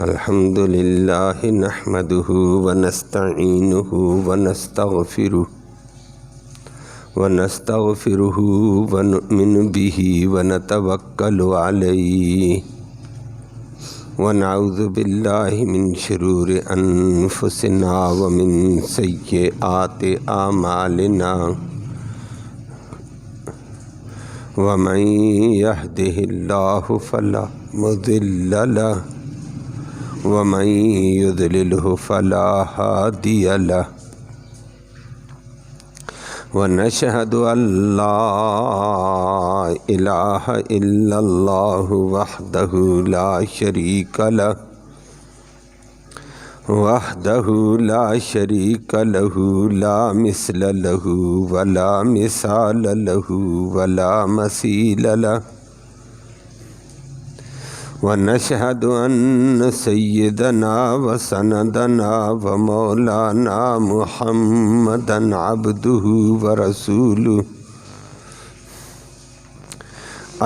الحمد لله نحمده ونستعينه ونستغفره ونؤمن به ونتوكل عليه ونعوذ بالله من شرور أنفسنا ومن سيئات أعمالنا ومن يهده الله فلا مضل له ومن يضلله فلا هادي له ونشهد أن لا إله إلا الله وحده لا شريك له لا مثل له ولا مثال له ولا مثيل له ونشهد أن سيدنا وسندنا ومولانا محمدا عبده ورسوله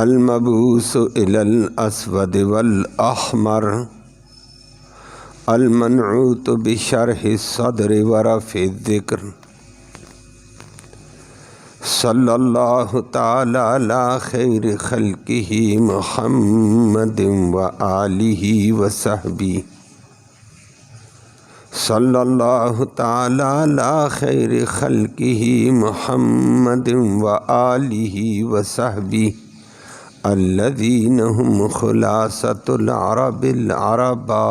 المبعوث إلى الأسود والأحمر المنعوت بشرح الصدر ورفع الذكر صلی اللہ تعالی علی خیر خلقہ محمد وآلہ وصحبہ صلی اللہ تعالی علی خیر خلقہ محمد وآلہ وصحبہ الذین هم خلاصۃ العرب العربا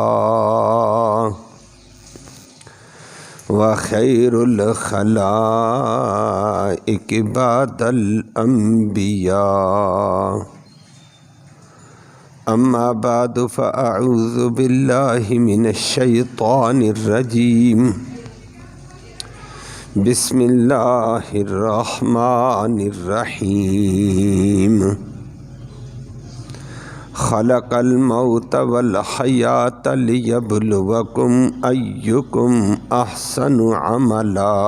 وخير الخلائق بعد الأنبياء أما بعد فأعوذ بالله من الشيطان الرجيم بسم الله الرحمن الرحيم خلق الموت والحیات لیبلوکم ایکم احسن عملا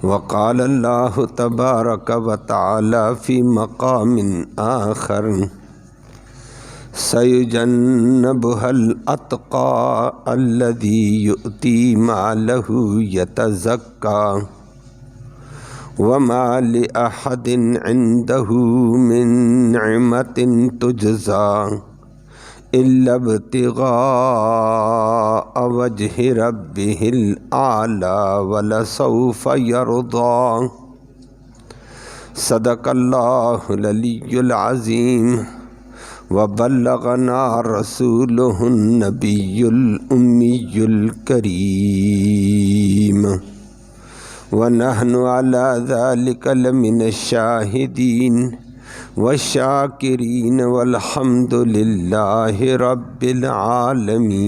وقال اللہ تبارک وتعالی فی مقام آخر سیجنبها الاتقى الذی یؤتی مالہ یتزکا وما لأحد عنده من نعمة تجزى إلا ابتغاء وجه ربه الأعلى ولسوف يرضى صدق الله العلي العظيم وبلغنا رسوله النبي الأمي الكريم ونحن على ذلك لمن الشاهدين والشاكرين والحمد لله رب العالمين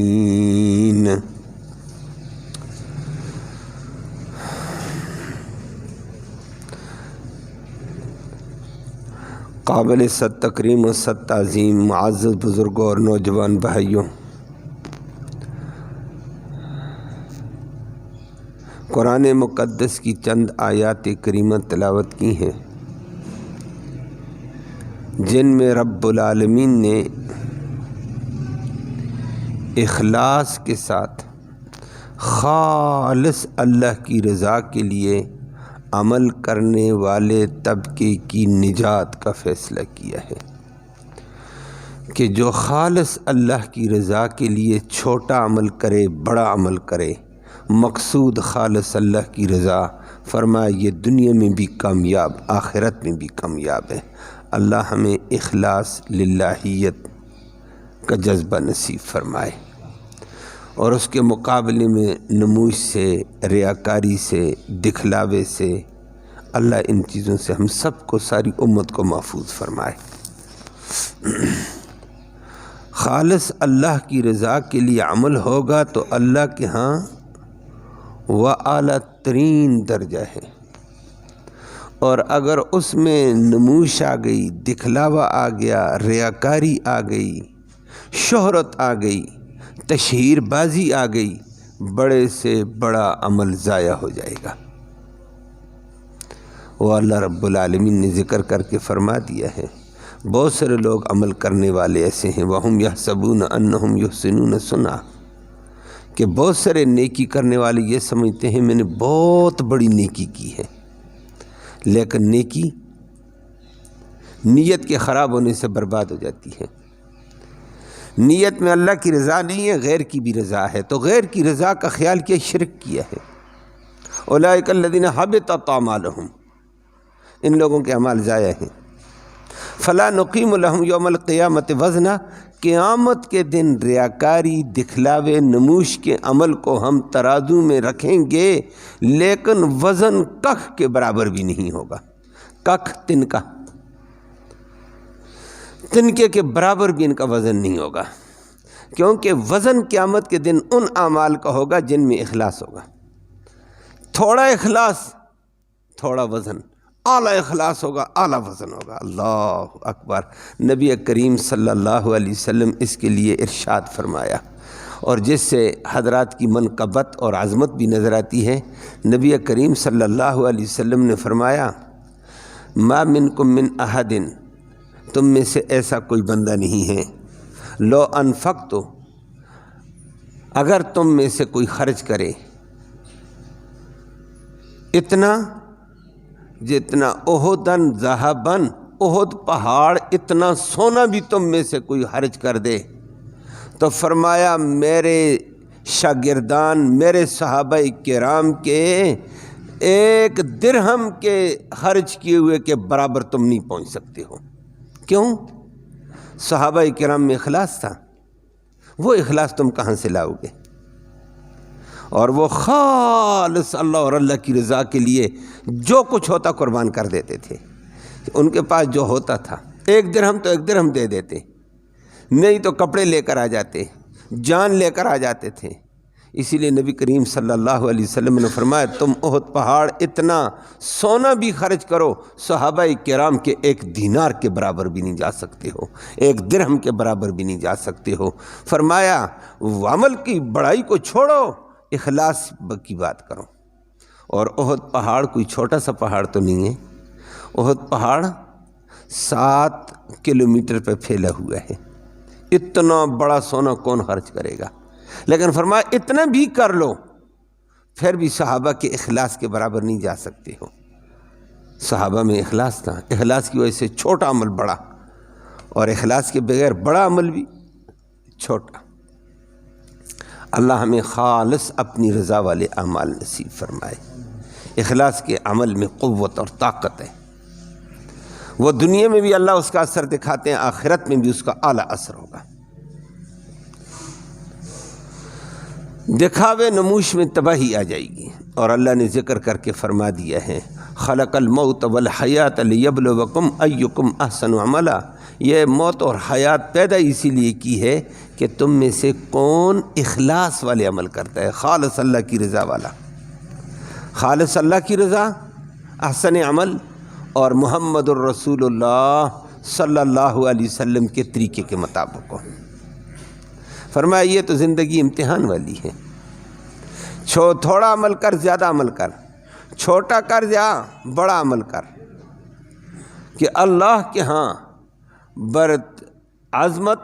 قابل صد تکریم و صد تعظیم معزز بزرگوں اور نوجوان بھائیوں، قرآن مقدس کی چند آیات کریمہ تلاوت کی ہیں جن میں رب العالمین نے اخلاص کے ساتھ خالص اللہ کی رضا کے لیے عمل کرنے والے طبقے کی نجات کا فیصلہ کیا ہے کہ جو خالص اللہ کی رضا کے لیے چھوٹا عمل کرے بڑا عمل کرے، مقصود خالص اللہ کی رضا، فرمایا یہ دنیا میں بھی کامیاب آخرت میں بھی کامیاب ہے۔ اللہ ہمیں اخلاص للہیت کا جذبہ نصیب فرمائے اور اس کے مقابلے میں نموش سے، ریاکاری سے، دکھلاوے سے اللہ ان چیزوں سے ہم سب کو، ساری امت کو محفوظ فرمائے۔ خالص اللہ کی رضا کے لیے عمل ہوگا تو اللہ کے ہاں وہ اعلیٰ ترین درجہ ہے، اور اگر اس میں نموش آ گئی، دکھلاوا آ گیا، ریاکاری آ گئی، شہرت آ گئی، تشہیر بازی آ گئی، بڑے سے بڑا عمل ضائع ہو جائے گا۔ وہ اللہ رب العالمین نے ذکر کر کے فرما دیا ہے، بہت سارے لوگ عمل کرنے والے ایسے ہیں وَهُمْ يَحْسَبُونَ أَنَّهُمْ يُحْسِنُونَ صُنْعًا، کہ بہت سارے نیکی کرنے والے یہ سمجھتے ہیں میں نے بہت بڑی نیکی کی ہے، لیکن نیکی نیت کے خراب ہونے سے برباد ہو جاتی ہے۔ نیت میں اللہ کی رضا نہیں ہے، غیر کی بھی رضا ہے، تو غیر کی رضا کا خیال کیا، شرک کیا ہے۔ اولئک الذین حبطت اعمالہم، ان لوگوں کے اعمال ضائع ہیں۔ فلا نقیم لہم یوم القیامت وزنا، قیامت کے دن ریاکاری، دکھلاوے، نموش کے عمل کو ہم ترازو میں رکھیں گے، لیکن وزن ککھ کے برابر بھی نہیں ہوگا۔ ککھ تنکے کے برابر بھی ان کا وزن نہیں ہوگا، کیونکہ وزن قیامت کے دن ان اعمال کا ہوگا جن میں اخلاص ہوگا۔ تھوڑا اخلاص تھوڑا وزن، اعلیٰ اخلاص ہوگا اعلیٰ وزن ہوگا۔ اللہ اکبر۔ نبی کریم صلی اللہ علیہ وسلم اس کے لیے ارشاد فرمایا، اور جس سے حضرات کی منقبت اور عظمت بھی نظر آتی ہے۔ نبی کریم صلی اللہ علیہ وسلم نے فرمایا ما منکم من احد، تم میں سے ایسا کوئی بندہ نہیں ہے، لو انفقت، اگر تم میں سے کوئی خرچ کرے اتنا جتنا احدن ذہبن، احد پہاڑ اتنا سونا بھی تم میں سے کوئی خرچ کر دے، تو فرمایا میرے شاگردان، میرے صحابہ کرام کے ایک درہم کے خرچ کیے ہوئے کے برابر تم نہیں پہنچ سکتے ہو۔ کیوں؟ صحابہ کرام میں اخلاص تھا، وہ اخلاص تم کہاں سے لاؤ گے؟ اور وہ خالص اللہ اور اللہ کی رضا کے لیے جو کچھ ہوتا قربان کر دیتے تھے۔ ان کے پاس جو ہوتا تھا، ایک درہم تو ایک درہم دے دیتے، نہیں تو کپڑے لے کر آ جاتے، جان لے کر آ جاتے تھے۔ اسی لیے نبی کریم صلی اللہ علیہ وسلم نے فرمایا تم احد پہاڑ اتنا سونا بھی خرچ کرو، صحابہ کرام کے ایک دینار کے برابر بھی نہیں جا سکتے ہو، ایک درہم کے برابر بھی نہیں جا سکتے ہو۔ فرمایا عمل کی بڑائی کو چھوڑو، اخلاص کی بات کرو۔ اور احد پہاڑ کوئی چھوٹا سا پہاڑ تو نہیں ہے، احد پہاڑ 7 کلومیٹر پہ پھیلا ہوا ہے، اتنا بڑا سونا کون خرچ کرے گا؟ لیکن فرمایا اتنا بھی کر لو، پھر بھی صحابہ کے اخلاص کے برابر نہیں جا سکتے ہو۔ صحابہ میں اخلاص تھا، اخلاص کی وجہ سے چھوٹا عمل بڑا، اور اخلاص کے بغیر بڑا عمل بھی چھوٹا۔ اللہ ہمیں خالص اپنی رضا والے اعمال نصیب فرمائے۔ اخلاص کے عمل میں قوت اور طاقت ہے، وہ دنیا میں بھی اللہ اس کا اثر دکھاتے ہیں، آخرت میں بھی اس کا اعلیٰ اثر ہوگا۔ دکھاوے نموش میں تباہی آ جائے گی، اور اللہ نے ذکر کر کے فرما دیا ہے خلق الموت والحیات لیبلوکم ایکم احسن عملا، یہ موت اور حیات پیدا اسی لیے کی ہے کہ تم میں سے کون اخلاص والے عمل کرتا ہے، خالص اللہ کی رضا والا، خالص اللہ کی رضا، احسن عمل، اور محمد الرسول اللہ صلی اللہ علیہ وسلم کے طریقے کے مطابق ہو۔ فرمایا یہ تو زندگی امتحان والی ہے، تھوڑا عمل کر، زیادہ عمل کر، چھوٹا کر یا بڑا عمل کر، کہ اللہ کے ہاں برت عظمت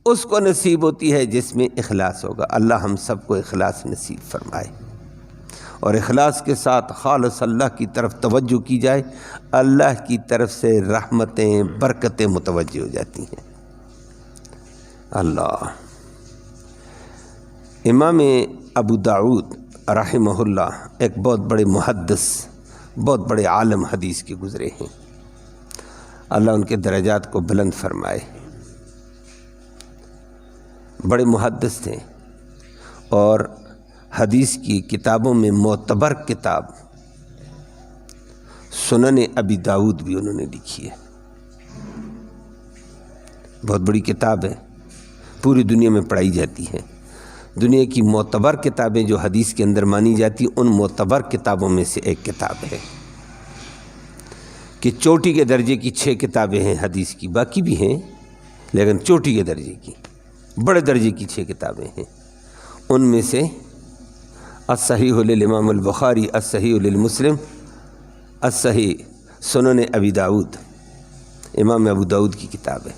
اس کو نصیب ہوتی ہے جس میں اخلاص ہوگا۔ اللہ ہم سب کو اخلاص نصیب فرمائے، اور اخلاص کے ساتھ خالص اللہ کی طرف توجہ کی جائے، اللہ کی طرف سے رحمتیں برکتیں متوجہ ہو جاتی ہیں۔ اللہ امام ابو داؤد رحمہ اللہ ایک بہت بڑے محدث، بہت بڑے عالم حدیث کے گزرے ہیں، اللہ ان کے درجات کو بلند فرمائے۔ بڑے محدث تھے، اور حدیث کی کتابوں میں معتبر کتاب سنن ابی داؤد بھی انہوں نے لکھی ہے، بہت بڑی کتاب ہے، پوری دنیا میں پڑھائی جاتی ہے۔ دنیا کی معتبر کتابیں جو حدیث کے اندر مانی جاتی، ان معتبر کتابوں میں سے ایک کتاب ہے، کہ چوٹی کے درجے کی 6 کتابیں ہیں حدیث کی، باقی بھی ہیں لیکن چوٹی کے درجے کی، بڑے درجے کی 6 کتابیں ہیں۔ ان میں سے الصحیح للامام البخاری، الصحیح للمسلم، الصحیح سنن ابی داؤد، امام ابو داؤد کی کتاب ہے،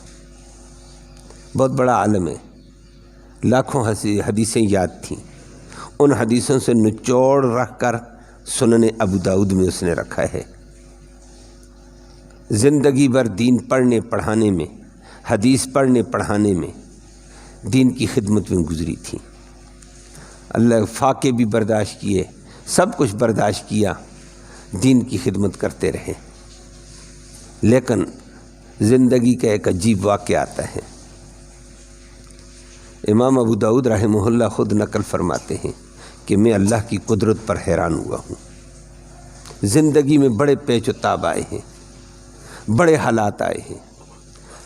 بہت بڑا عالم ہے، لاکھوں حدیثیں یاد تھیں، ان حدیثوں سے نچوڑ رکھ کر سنن ابو داؤد میں اس نے رکھا ہے۔ زندگی بھر دین پڑھنے پڑھانے میں، حدیث پڑھنے پڑھانے میں، دین کی خدمت میں گزری تھی۔ اللہ فاقے بھی برداشت کیے، سب کچھ برداشت کیا، دین کی خدمت کرتے رہے۔ لیکن زندگی کا ایک عجیب واقعہ آتا ہے۔ امام ابو داؤد رحمہ اللہ خود نقل فرماتے ہیں کہ میں اللہ کی قدرت پر حیران ہوا ہوں۔ زندگی میں بڑے پیچ و تاب آئے ہیں، بڑے حالات آئے ہیں،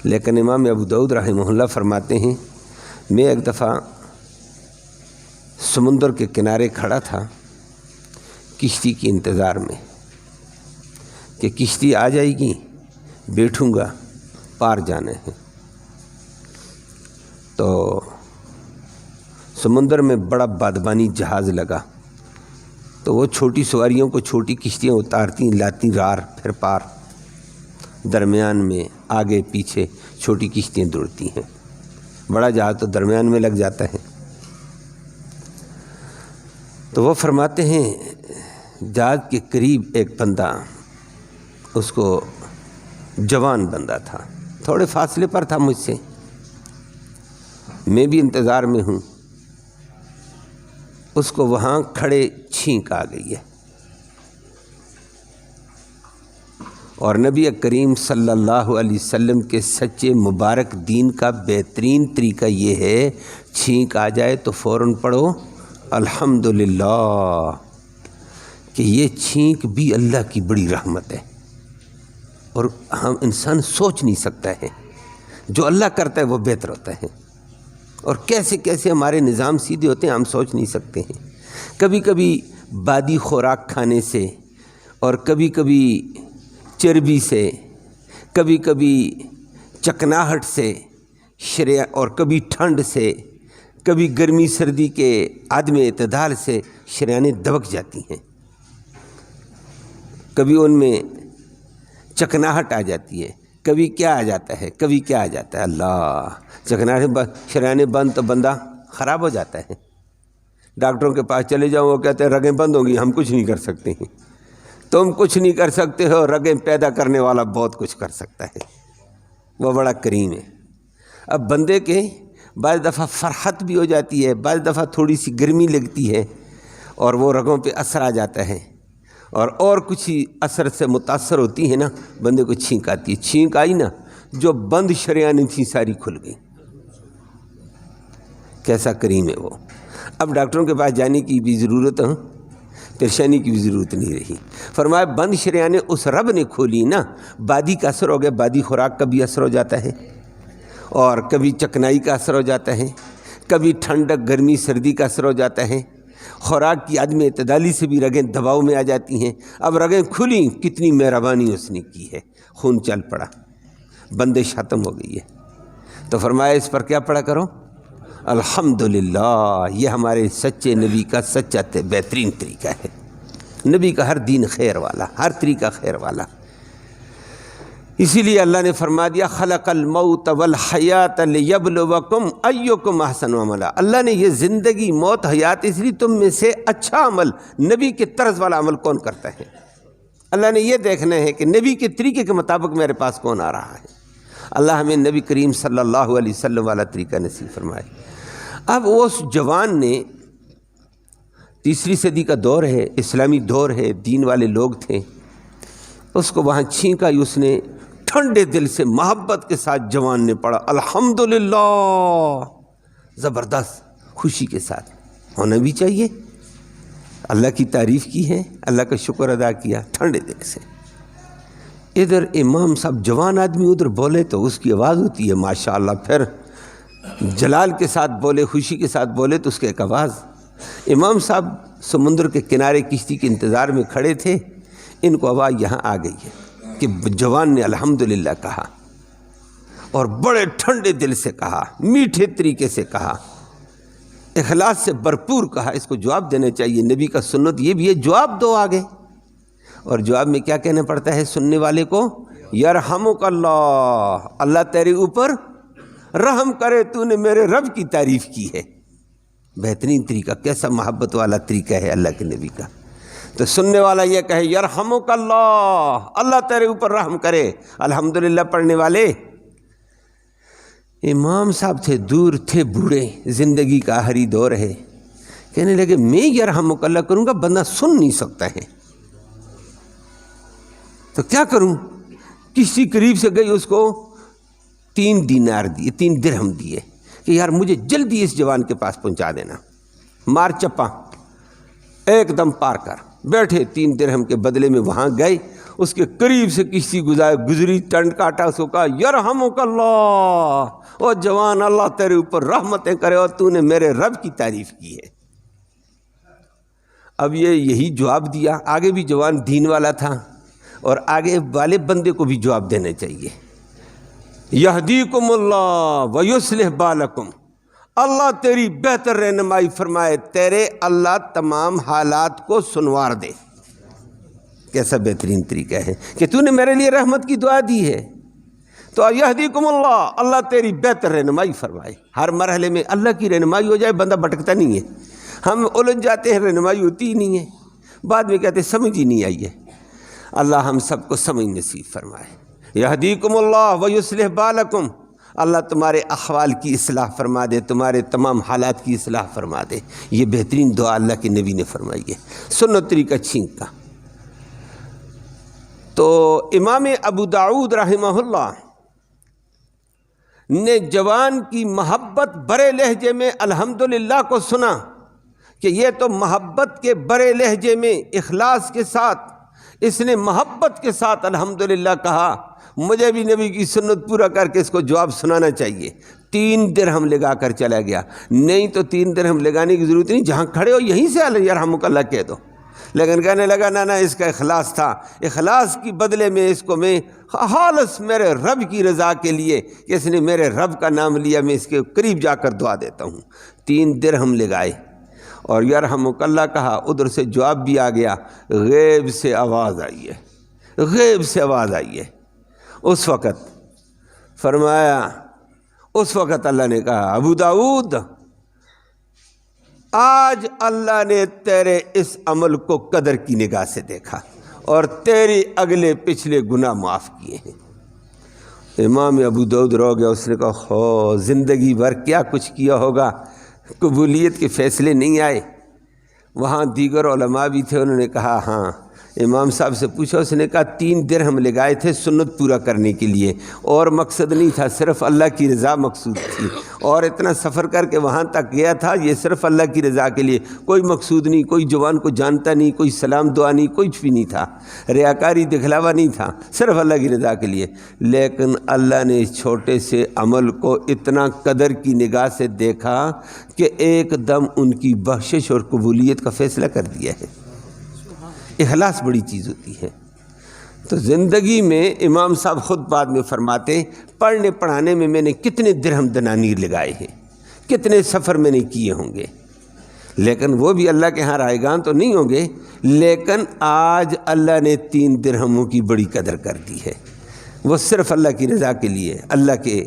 لیکن امام ابو داؤد رحمہ اللہ فرماتے ہیں میں ایک دفعہ سمندر کے کنارے کھڑا تھا کشتی کے انتظار میں کہ کشتی آ جائے گی، بیٹھوں گا، پار جانا ہے۔ تو سمندر میں بڑا بادبانی جہاز لگا، تو وہ چھوٹی سواریوں کو چھوٹی کشتیاں اتارتی لاتی رار، پھر پار، درمیان میں آگے پیچھے چھوٹی کشتیاں دوڑتی ہیں، بڑا جہاز تو درمیان میں لگ جاتا ہے۔ تو وہ فرماتے ہیں جہاز کے قریب ایک بندہ، اس کو جوان بندہ تھا، تھوڑے فاصلے پر تھا مجھ سے، میں بھی انتظار میں ہوں، اس کو وہاں کھڑے چھینک آ گئی ہے، اور نبی کریم صلی اللہ علیہ وسلم کے سچے مبارک دین کا بہترین طریقہ یہ ہے چھینک آ جائے تو فوراً پڑھو الحمدللہ، کہ یہ چھینک بھی اللہ کی بڑی رحمت ہے، اور ہم انسان سوچ نہیں سکتا ہے، جو اللہ کرتا ہے وہ بہتر ہوتا ہے، اور کیسے کیسے ہمارے نظام سیدھے ہوتے ہیں ہم سوچ نہیں سکتے ہیں۔ کبھی کبھی بادی خوراک کھانے سے، اور کبھی کبھی چربی سے، کبھی کبھی چکناہٹ سے، اور کبھی ٹھنڈ سے، کبھی گرمی سردی کے عدم اعتدال سے شریانیں دبک جاتی ہیں، کبھی ان میں چکناہٹ آ جاتی ہے، کبھی کیا آ جاتا ہے، کبھی کیا آ جاتا ہے، اللہ چکناہٹ شریانیں بند تو بندہ خراب ہو جاتا ہے۔ ڈاکٹروں کے پاس چلے جاؤ، وہ کہتے ہیں رگیں بند ہوں گی، ہم کچھ نہیں کر سکتے ہیں۔ تم کچھ نہیں کر سکتے ہو، رگیں پیدا کرنے والا بہت کچھ کر سکتا ہے، وہ بڑا کریم ہے۔ اب بندے کے بعض دفعہ فرحت بھی ہو جاتی ہے، بعض دفعہ تھوڑی سی گرمی لگتی ہے، اور وہ رگوں پہ اثر آ جاتا ہے، اور کچھ ہی اثر سے متاثر ہوتی ہے نا، بندے کو چھینک آتی ہے، چھینک آئی نا، جو بند شریانیں تھیں ساری کھل گئی۔ کیسا کریم ہے وہ۔ اب ڈاکٹروں کے پاس جانے کی بھی ضرورت ہے، پریشانی کی بھی ضرورت نہیں رہی۔ فرمایا بند شریانیں اس رب نے کھولی نا، بادی کا اثر ہو گیا، بادی خوراک کا بھی اثر ہو جاتا ہے، اور کبھی چکنائی کا اثر ہو جاتا ہے، کبھی ٹھنڈک گرمی سردی کا اثر ہو جاتا ہے، خوراک کی عدم اعتدالی سے بھی رگیں دباؤ میں آ جاتی ہیں۔ اب رگیں کھلیں، کتنی مہربانی اس نے کی ہے، خون چل پڑا، بندش ختم ہو گئی ہے۔ تو فرمایا اس پر کیا پڑھا کرو الحمدللہ۔ یہ ہمارے سچے نبی کا سچا بہترین طریقہ ہے۔ نبی کا ہر دین خیر والا، ہر طریقہ خیر والا۔ اسی لیے اللہ نے فرما دیا خلق الموت والحیات لیبلوکم ایکم احسن عملا۔ اللہ نے یہ زندگی موت حیات اس لیے تم میں سے اچھا عمل، نبی کے طرز والا عمل کون کرتا ہے۔ اللہ نے یہ دیکھنا ہے کہ نبی کے طریقے کے مطابق میرے پاس کون آ رہا ہے۔ اللہ ہمیں نبی کریم صلی اللہ علیہ وسلم والا طریقہ نصیب فرمائے۔ اب اس جوان نے، تیسری صدی کا دور ہے، اسلامی دور ہے، دین والے لوگ تھے، اس کو وہاں چھینکا، اس نے ٹھنڈے دل سے محبت کے ساتھ جوان نے پڑھا الحمدللہ، زبردست خوشی کے ساتھ ہونا بھی چاہیے۔ اللہ کی تعریف کی ہے، اللہ کا شکر ادا کیا ٹھنڈے دل سے۔ ادھر امام صاحب جوان آدمی ادھر بولے تو اس کی آواز ہوتی ہے ماشاءاللہ، پھر جلال کے ساتھ بولے، خوشی کے ساتھ بولے تو اس کی ایک آواز۔ امام صاحب سمندر کے کنارے کشتی کے انتظار میں کھڑے تھے، ان کو آواز یہاں آ گئی ہے کہ جوان نے الحمدللہ کہا، اور بڑے ٹھنڈے دل سے کہا، میٹھے طریقے سے کہا، اخلاص سے بھرپور کہا۔ اس کو جواب دینا چاہیے، نبی کا سنت یہ بھی ہے، جواب دو آگے۔ اور جواب میں کیا کہنا پڑتا ہے سننے والے کو؟ یرحمک اللہ، اللہ تیرے اوپر رحم کرے، تو نے میرے رب کی تعریف کی ہے۔ بہترین طریقہ، کیسا محبت والا طریقہ ہے اللہ کے نبی کا۔ تو سننے والا یہ کہے یرحمک اللہ، اللہ تیرے اوپر رحم کرے۔ الحمدللہ پڑھنے والے امام صاحب تھے، دور تھے، بوڑھے، زندگی کا آخری دور ہے، کہنے لگے میں یرحمک اللہ کروں گا، بندہ سن نہیں سکتا ہے تو کیا کروں؟ کسی قریب سے گئی، اس کو 3 دینار دیے، 3 درہم دیے کہ یار مجھے جلدی اس جوان کے پاس پہنچا دینا۔ مار چپا ایک دم پار کر بیٹھے، 3 درہم کے بدلے میں وہاں گئے، اس کے قریب سے کسی گزری، ٹنڈ کاٹا، اس کو کہا یرحمک اللہ، او جوان اللہ تیرے اوپر رحمتیں کرے اور تو نے میرے رب کی تعریف کی ہے۔ اب یہی جواب دیا، آگے بھی جوان دین والا تھا اور آگے والے بندے کو بھی جواب دینا چاہیے۔ یہدیکم اللہ ویصلح بالکم، اللہ تیری بہتر رہنمائی فرمائے، تیرے اللہ تمام حالات کو سنوار دے۔ کیسا بہترین طریقہ ہے کہ تو نے میرے لیے رحمت کی دعا دی ہے، تو یہدیکم اللہ، اللہ تیری بہتر رہنمائی فرمائے۔ ہر مرحلے میں اللہ کی رہنمائی ہو جائے، بندہ بھٹکتا نہیں ہے۔ ہم الجھ جاتے ہیں، رہنمائی ہوتی ہی نہیں ہے، بعد میں کہتے ہیں سمجھ ہی نہیں آئی ہے۔ اللہ ہم سب کو سمجھ نصیب فرمائے۔ یہدیکم اللہ ویصلح بالکم، اللہ تمہارے احوال کی اصلاح فرما دے، تمہارے تمام حالات کی اصلاح فرما دے۔ یہ بہترین دعا اللہ کے نبی نے فرمائی ہے۔ سنو طریقہ چھینک کا۔ تو امام ابو داؤد رحمہ اللہ نے جوان کی محبت برے لہجے میں الحمدللہ کو سنا کہ یہ تو محبت کے برے لہجے میں اخلاص کے ساتھ اس نے محبت کے ساتھ الحمدللہ کہا، مجھے بھی نبی کی سنت پورا کر کے اس کو جواب سنانا چاہیے۔ 3 درہم لگا کر چلا گیا۔ نہیں تو 3 درہم لگانے کی ضرورت نہیں، جہاں کھڑے ہو یہیں سے یرحمک اللہ کہہ دو، لیکن کہنے لگا نہ اس کا اخلاص تھا، اخلاص کی بدلے میں اس کو میں خالص میرے رب کی رضا کے لیے کہ اس نے میرے رب کا نام لیا، میں اس کے قریب جا کر دعا دیتا ہوں۔ 3 درہم لگائے اور یرحمک اللہ کہا، ادھر سے جواب بھی آ گیا، غیب سے آواز آئی ہے، غیب سے آواز آئی ہے۔ اس وقت فرمایا، اس وقت اللہ نے کہا ابو داؤد آج اللہ نے تیرے اس عمل کو قدر کی نگاہ سے دیکھا اور تیری اگلے پچھلے گناہ معاف کیے ہیں۔ امام ابو داؤد رو گیا، اس نے کہا زندگی بھر کیا کچھ کیا ہوگا، قبولیت کے فیصلے نہیں آئے۔ وہاں دیگر علماء بھی تھے، انہوں نے کہا ہاں۔ امام صاحب سے پوچھا، اس نے کہا 3 درہم لگائے تھے سنت پورا کرنے کے لیے، اور مقصد نہیں تھا، صرف اللہ کی رضا مقصود تھی، اور اتنا سفر کر کے وہاں تک گیا تھا، یہ صرف اللہ کی رضا کے لیے، کوئی مقصود نہیں، کوئی جوان کو جانتا نہیں، کوئی سلام دعا نہیں، کچھ بھی نہیں تھا، ریاکاری دکھلاوا نہیں تھا، صرف اللہ کی رضا کے لیے۔ لیکن اللہ نے اس چھوٹے سے عمل کو اتنا قدر کی نگاہ سے دیکھا کہ ایک دم ان کی بخشش اور قبولیت کا فیصلہ کر دیا ہے۔ اخلاص بڑی چیز ہوتی ہے۔ تو زندگی میں امام صاحب خود بعد میں فرماتے، پڑھنے پڑھانے میں نے کتنے درہم دنانیر لگائے ہیں، کتنے سفر میں نے کیے ہوں گے، لیکن وہ بھی اللہ کے ہاں رائگان تو نہیں ہوں گے، لیکن آج اللہ نے 3 درہموں کی بڑی قدر کر دی ہے۔ وہ صرف اللہ کی رضا کے لیے، اللہ کے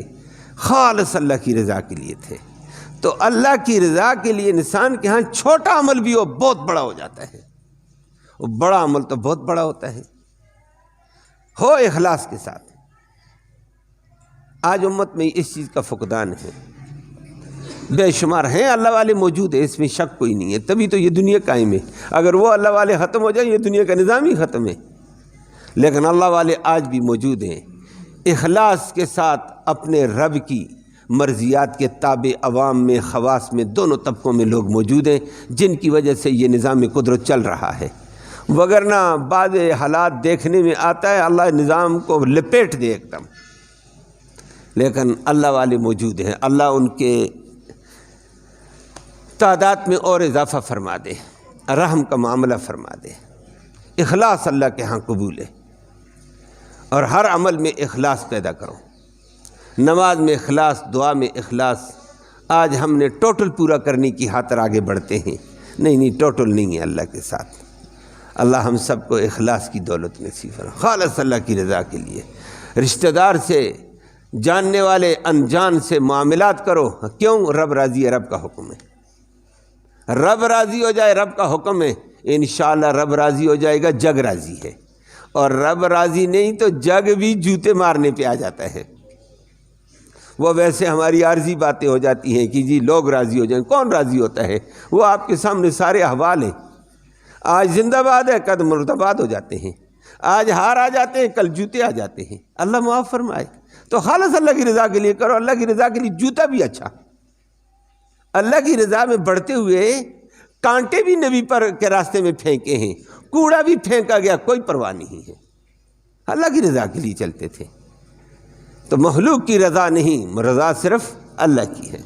خالص اللہ کی رضا کے لیے تھے۔ تو اللہ کی رضا کے لیے انسان کے ہاں چھوٹا عمل بھی ہو بہت بڑا ہو جاتا ہے، اور بڑا عمل تو بہت بڑا ہوتا ہے، ہو اخلاص کے ساتھ۔ آج امت میں اس چیز کا فقدان ہے، بے شمار ہیں اللہ والے موجود ہیں، اس میں شک کوئی نہیں ہے، تبھی تو یہ دنیا قائم ہے۔ اگر وہ اللہ والے ختم ہو جائیں یہ دنیا کا نظام ہی ختم ہے، لیکن اللہ والے آج بھی موجود ہیں، اخلاص کے ساتھ اپنے رب کی مرضیات کے تابع عوام میں، خواص میں، دونوں طبقوں میں لوگ موجود ہیں، جن کی وجہ سے یہ نظام قدرت چل رہا ہے۔ وگرنہ بعض حالات دیکھنے میں آتا ہے اللہ نظام کو لپیٹ دے ایک دم، لیکن اللہ والے موجود ہیں، اللہ ان کے تعداد میں اور اضافہ فرما دے، رحم کا معاملہ فرما دے۔ اخلاص اللہ کے ہاں قبول ہے، اور ہر عمل میں اخلاص پیدا کرو، نماز میں اخلاص، دعا میں اخلاص۔ آج ہم نے ٹوٹل پورا کرنے کی خاطر آگے بڑھتے ہیں، نہیں ٹوٹل نہیں ہے اللہ کے ساتھ۔ اللہ ہم سب کو اخلاص کی دولت نصیب فرمائے، خالص اللہ کی رضا کے لیے۔ رشتہ دار سے، جاننے والے انجان سے معاملات کرو، کیوں؟ رب راضی ہے، رب کا حکم ہے، رب راضی ہو جائے، رب کا حکم ہے، انشاءاللہ رب راضی ہو جائے گا، جگ راضی ہے، اور رب راضی نہیں تو جگ بھی جوتے مارنے پہ آ جاتا ہے۔ وہ ویسے ہماری عارضی باتیں ہو جاتی ہیں کہ جی لوگ راضی ہو جائیں، کون راضی ہوتا ہے؟ وہ آپ کے سامنے سارے احوال ہیں، آج زندہ باد ہے، کل مردباد ہو جاتے ہیں، آج ہار آ جاتے ہیں، کل جوتے آ جاتے ہیں، اللہ معاف فرمائے۔ تو خالص اللہ کی رضا کے لیے کرو، اللہ کی رضا کے لیے جوتا بھی اچھا، اللہ کی رضا میں بڑھتے ہوئے کانٹے بھی نبی پر کے راستے میں پھینکے ہیں، کوڑا بھی پھینکا گیا، کوئی پرواہ نہیں ہے، اللہ کی رضا کے لیے چلتے تھے۔ تو مخلوق کی رضا نہیں، رضا صرف اللہ کی ہے،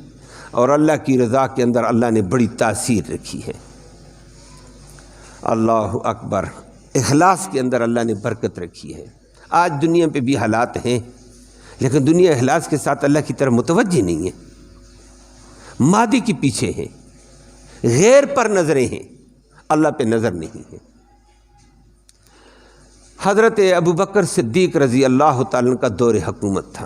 اور اللہ کی رضا کے اندر اللہ نے بڑی تاثیر رکھی ہے۔ اللہ اکبر، اخلاص کے اندر اللہ نے برکت رکھی ہے۔ آج دنیا پہ بھی حالات ہیں، لیکن دنیا اخلاص کے ساتھ اللہ کی طرف متوجہ نہیں ہے، مادی کے پیچھے ہے، غیر پر نظریں ہیں، اللہ پہ نظر نہیں ہے۔ حضرت ابو بکر صدیق رضی اللہ تعالیٰ عنہ کا دور حکومت تھا،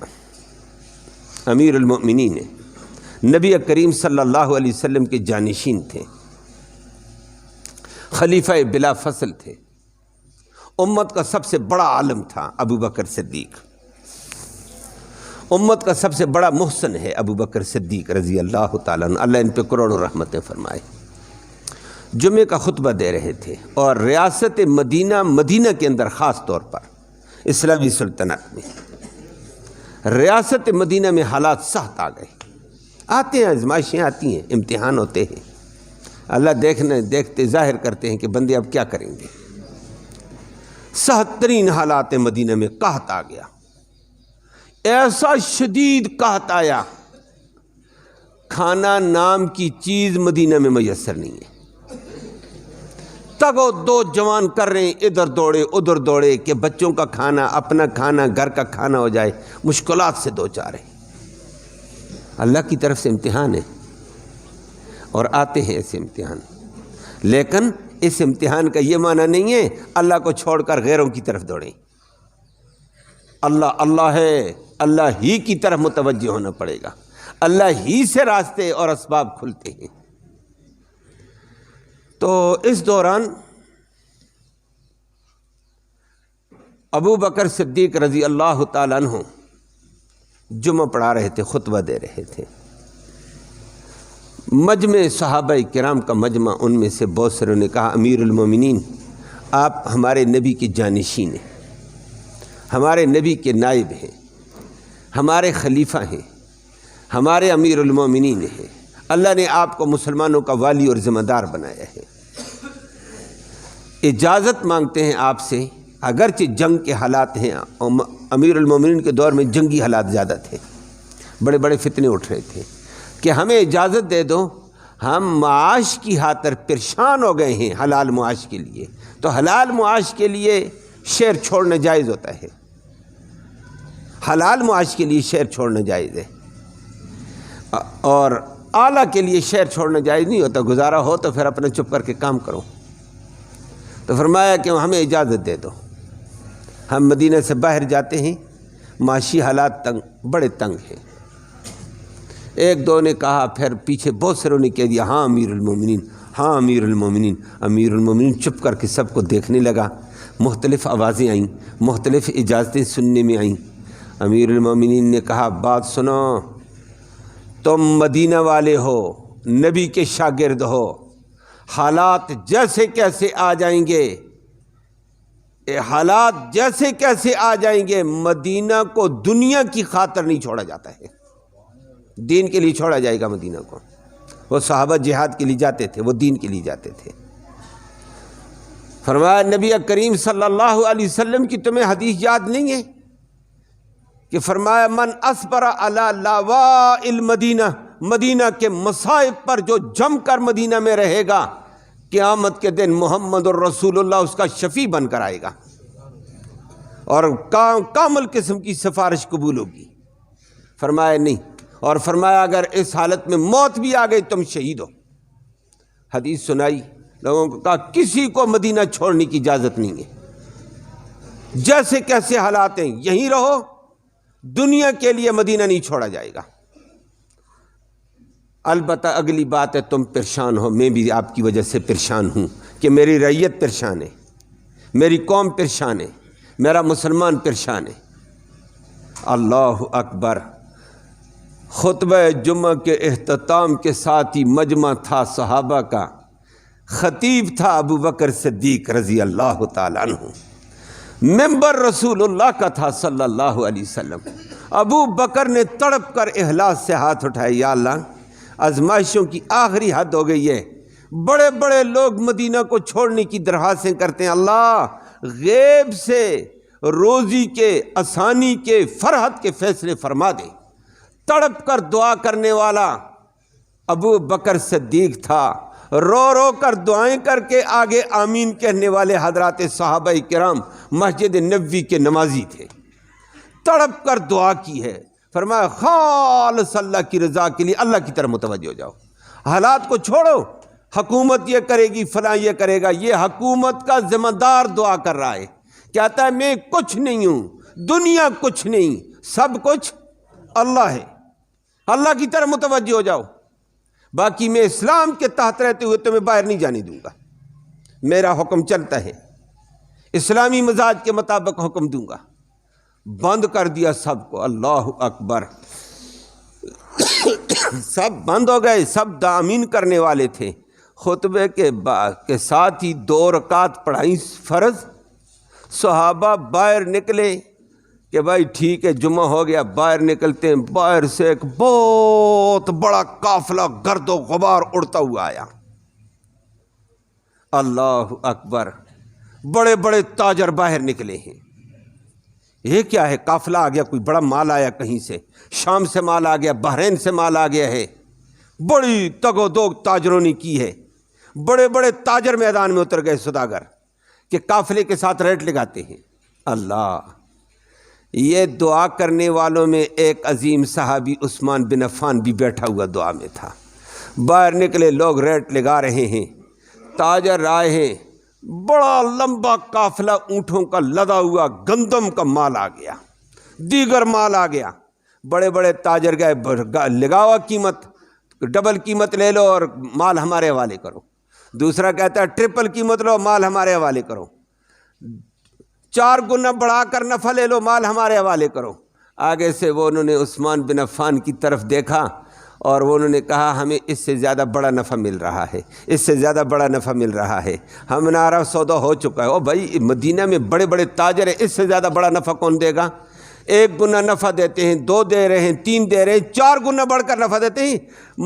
امیر المؤمنین ہے، نبی کریم صلی اللہ علیہ وسلم کے جانشین تھے، خلیفہ بلا فصل تھے، امت کا سب سے بڑا عالم تھا ابو بکر صدیق، امت کا سب سے بڑا محسن ہے ابو بکر صدیق رضی اللہ تعالیٰ عنہ، اللہ ان پہ کروڑوں رحمتیں فرمائے۔ جمعے کا خطبہ دے رہے تھے، اور ریاست مدینہ کے اندر خاص طور پر اسلامی سلطنت میں، ریاست مدینہ میں حالات سخت آ گئے، آتے ہیں آزمائشیں آتی ہیں، امتحان ہوتے ہیں، اللہ دیکھتے ظاہر کرتے ہیں کہ بندے اب کیا کریں گے۔ سخت ترین حالات مدینہ میں قحط آ گیا، ایسا شدید قحط آیا، کھانا نام کی چیز مدینہ میں میسر نہیں ہے، تگو دو جوان کر رہے ہیں، ادھر دوڑے ادھر دوڑے کہ بچوں کا کھانا، اپنا کھانا، گھر کا کھانا ہو جائے، مشکلات سے دو چار ہیں۔ اللہ کی طرف سے امتحان ہے، اور آتے ہیں ایسے امتحان، لیکن اس امتحان کا یہ معنی نہیں ہے اللہ کو چھوڑ کر غیروں کی طرف دوڑیں۔ اللہ اللہ ہے، اللہ ہی کی طرف متوجہ ہونا پڑے گا، اللہ ہی سے راستے اور اسباب کھلتے ہیں۔ تو اس دوران ابو بکر صدیق رضی اللہ تعالیٰ عنہ جمعہ پڑھا رہے تھے، خطبہ دے رہے تھے، مجمع صحابہ کرام کا مجمع، ان میں سے بہت ساروں نے کہا امیر المومنین آپ ہمارے نبی کے جانشین ہیں، ہمارے نبی کے نائب ہیں، ہمارے خلیفہ ہیں، ہمارے امیر المومنین ہیں، اللہ نے آپ کو مسلمانوں کا والی اور ذمہ دار بنایا ہے، اجازت مانگتے ہیں آپ سے، اگرچہ جنگ کے حالات ہیں، امیر المومنین کے دور میں جنگی حالات زیادہ تھے، بڑے بڑے فتنے اٹھ رہے تھے، کہ ہمیں اجازت دے دو، ہم معاش کی خاطر پریشان ہو گئے ہیں، حلال معاش کے لیے، تو حلال معاش کے لیے شہر چھوڑنا جائز ہوتا ہے، حلال معاش کے لیے شہر چھوڑنا جائز ہے، اور اعلیٰ کے لیے شہر چھوڑنا جائز نہیں ہوتا، گزارا ہو تو پھر اپنا چپ کر کے کام کرو۔ تو فرمایا کہ ہمیں اجازت دے دو، ہم مدینہ سے باہر جاتے ہیں، معاشی حالات بڑے تنگ ہیں۔ ایک دو نے کہا، پھر پیچھے بہت ساروں نے کہہ دیا ہاں امیر المومنین، ہاں امیر المومنین۔ امیر المومنین چپ کر کے سب کو دیکھنے لگا، مختلف آوازیں آئیں، مختلف اجازتیں سننے میں آئیں۔ امیر المومنین نے کہا بات سنو، تم مدینہ والے ہو، نبی کے شاگرد ہو، حالات جیسے کیسے آ جائیں گے، حالات جیسے کیسے آ جائیں گے، مدینہ کو دنیا کی خاطر نہیں چھوڑا جاتا ہے، دین کے لیے چھوڑا جائے گا مدینہ کو۔ وہ صحابہ جہاد کے لیے جاتے تھے، وہ دین کے لیے جاتے تھے۔ فرمایا نبی کریم صلی اللہ علیہ وسلم کی تمہیں حدیث یاد نہیں ہے کہ فرمایا من اصبر علی لاواء المدینہ، مدینہ کے مصائب پر جو جم کر مدینہ میں رہے گا، قیامت کے دن محمد الرسول اللہ اس کا شفیع بن کر آئے گا، اور کامل قسم کی سفارش قبول ہوگی۔ فرمایا نہیں، اور فرمایا اگر اس حالت میں موت بھی آ گئی تم شہید ہو۔ حدیث سنائی، لوگوں کو کہا کسی کو مدینہ چھوڑنے کی اجازت نہیں ہے، جیسے کیسے حالات ہیں یہیں رہو، دنیا کے لیے مدینہ نہیں چھوڑا جائے گا۔ البتہ اگلی بات ہے تم پریشان ہو، میں بھی آپ کی وجہ سے پریشان ہوں کہ میری رعیت پریشان ہے، میری قوم پریشان ہے، میرا مسلمان پریشان ہے۔ اللہ اکبر۔ خطبہ جمعہ کے اختتام کے ساتھ ہی مجمع تھا صحابہ کا، خطیب تھا ابو بکر صدیق رضی اللہ تعالیٰ عنہ، ممبر رسول اللہ کا تھا صلی اللہ علیہ وسلم۔ ابو بکر نے تڑپ کر اخلاص سے ہاتھ اٹھائے، یا اللہ آزمائشوں کی آخری حد ہو گئی ہے، بڑے بڑے لوگ مدینہ کو چھوڑنے کی درخواستیں کرتے ہیں، اللہ غیب سے روزی کے، آسانی کے، فرحت کے فیصلے فرما دے۔ تڑپ کر دعا کرنے والا ابو بکر صدیق تھا، رو رو کر دعائیں کر کے آگے آمین کہنے والے حضرات صحابہ کرام مسجد نبوی کے نمازی تھے۔ تڑپ کر دعا کی ہے، فرمایا خالص اللہ کی رضا کے لیے اللہ کی طرف متوجہ ہو جاؤ، حالات کو چھوڑو، حکومت یہ کرے گی، فلاں یہ کرے گا، یہ حکومت کا ذمہ دار دعا کر رہا ہے، کہتا ہے میں کچھ نہیں ہوں، دنیا کچھ نہیں، سب کچھ اللہ ہے، اللہ کی طرف متوجہ ہو جاؤ، باقی میں اسلام کے تحت رہتے ہوئے تمہیں باہر نہیں جانے دوں گا، میرا حکم چلتا ہے، اسلامی مزاج کے مطابق حکم دوں گا۔ بند کر دیا سب کو، اللہ اکبر، سب بند ہو گئے، سب آمین کرنے والے تھے۔ خطبے کے ساتھ ہی 2 رکعت پڑھائی فرض، صحابہ باہر نکلے کہ بھائی ٹھیک ہے جمعہ ہو گیا، باہر نکلتے ہیں، باہر سے ایک بہت بڑا قافلہ گرد و غبار اڑتا ہوا آیا، اللہ اکبر، بڑے بڑے تاجر باہر نکلے ہیں، یہ کیا ہے؟ قافلہ آ گیا، کوئی بڑا مال آیا کہیں سے، شام سے مال آ گیا، بحرین سے مال آ گیا ہے، بڑی تگ و دو تاجروں نے کی ہے، بڑے بڑے تاجر میدان میں اتر گئے سوداگر کہ قافلے کے ساتھ ریٹ لگاتے ہیں۔ اللہ، یہ دعا کرنے والوں میں ایک عظیم صحابی عثمان بن عفان بھی بیٹھا ہوا دعا میں تھا۔ باہر نکلے، لوگ ریٹ لگا رہے ہیں، تاجر آئے ہیں، بڑا لمبا قافلہ اونٹوں کا لدا ہوا گندم کا مال آ گیا، دیگر مال آ گیا، بڑے بڑے تاجر گئے، لگاوا قیمت، ڈبل قیمت لے لو اور مال ہمارے حوالے کرو، دوسرا کہتا ہے ٹرپل قیمت لو، مال ہمارے حوالے کرو، 4 گنا بڑھا کر نفع لے لو، مال ہمارے حوالے کرو۔ آگے سے وہ انہوں نے عثمان بن عفان کی طرف دیکھا اور وہ انہوں نے کہا ہمیں اس سے زیادہ بڑا نفع مل رہا ہے، اس سے زیادہ بڑا نفع مل رہا ہے، ہمارا سودا ہو چکا ہے۔ او بھائی مدینہ میں بڑے بڑے تاجر ہیں، اس سے زیادہ بڑا نفع کون دے گا؟ 1 گنا نفع دیتے ہیں، 2 دے رہے ہیں، 3 دے رہے ہیں، 4 گنا بڑھ کر نفع دیتے ہیں،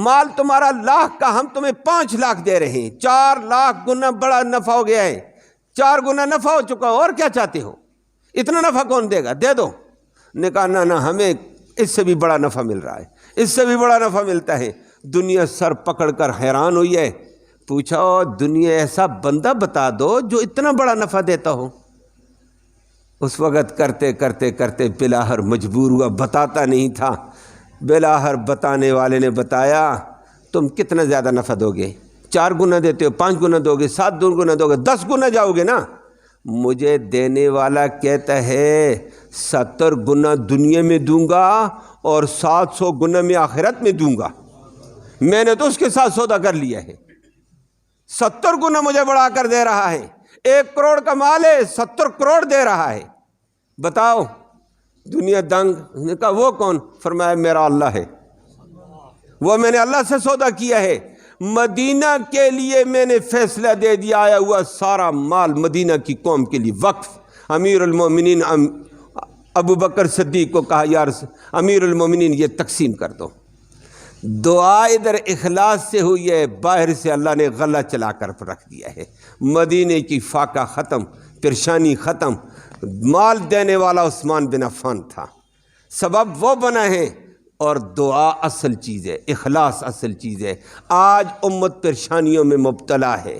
مال تمہارا 1 لاکھ کا، ہم تمہیں 5 لاکھ دے رہے ہیں، 4 لاکھ گنا بڑا نفع ہو گیا ہے، 4 گنا نفع ہو چکا ہو، اور کیا چاہتے ہو؟ اتنا نفع کون دے گا؟ دے دو۔ نے کہا نہ ہمیں اس سے بھی بڑا نفع مل رہا ہے، اس سے بھی بڑا نفع ملتا ہے۔ دنیا سر پکڑ کر حیران ہوئی ہے، پوچھا دنیا ایسا بندہ بتا دو جو اتنا بڑا نفع دیتا ہو۔ اس وقت کرتے کرتے کرتے بلاخر مجبور ہوا، بتاتا نہیں تھا، بلاخر بتانے والے نے بتایا تم کتنا زیادہ نفع دو گے؟ 4 گنا دیتے ہو، 5 گنا دو گے، 7 گنا دو گے، 10 گنا جاؤ گے نا؟ مجھے دینے والا کہتا ہے 70 گنا دنیا میں دوں گا اور 700 گنا میں آخرت میں دوں گا، میں نے تو اس کے ساتھ سودا کر لیا ہے، 70 گنا مجھے بڑھا کر دے رہا ہے، 1 کروڑ کا مال ہے، 70 کروڑ دے رہا ہے، بتاؤ۔ دنیا دنگ۔ نے کہا وہ کون؟ فرمایا میرا اللہ ہے، وہ میں نے اللہ سے سودا کیا ہے، مدینہ کے لیے میں نے فیصلہ دے دیا، آیا ہوا سارا مال مدینہ کی قوم کے لیے وقف۔ امیر المومنین ابو بکر صدیق کو کہا یار امیر المومنین یہ تقسیم کر دو۔ دعا ادھر اخلاص سے ہوئی ہے، باہر سے اللہ نے غلہ چلا کر رکھ دیا ہے، مدینے کی فاقہ ختم، پریشانی ختم۔ مال دینے والا عثمان بن عفان تھا، سبب وہ بنا ہے، اور دعا اصل چیز ہے، اخلاص اصل چیز ہے۔ آج امت پریشانیوں میں مبتلا ہے،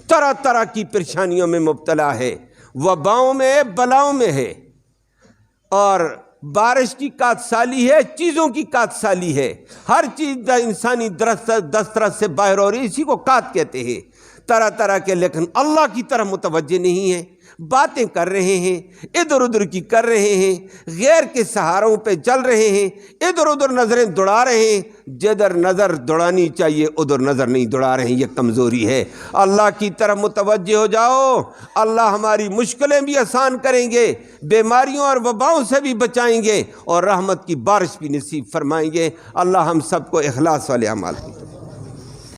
طرح طرح کی پریشانیوں میں مبتلا ہے، وباؤں میں ہے، بلاؤں میں ہے، اور بارش کی کات سالی ہے، چیزوں کی کات سالی ہے، ہر چیز انسانی دسترس سے باہر ہو رہی ہے، اسی کو کات کہتے ہیں۔ طرح طرح کے، لیکن اللہ کی طرف متوجہ نہیں ہیں، باتیں کر رہے ہیں، ادھر ادھر کی کر رہے ہیں، غیر کے سہاروں پہ چل رہے ہیں، ادھر ادھر نظریں دوڑا رہے ہیں، جدھر نظر دوڑانی چاہیے ادھر نظر نہیں دوڑا رہے ہیں، یہ کمزوری ہے۔ اللہ کی طرف متوجہ ہو جاؤ، اللہ ہماری مشکلیں بھی آسان کریں گے، بیماریوں اور وباؤں سے بھی بچائیں گے، اور رحمت کی بارش بھی نصیب فرمائیں گے۔ اللہ ہم سب کو اخلاص والے اعمال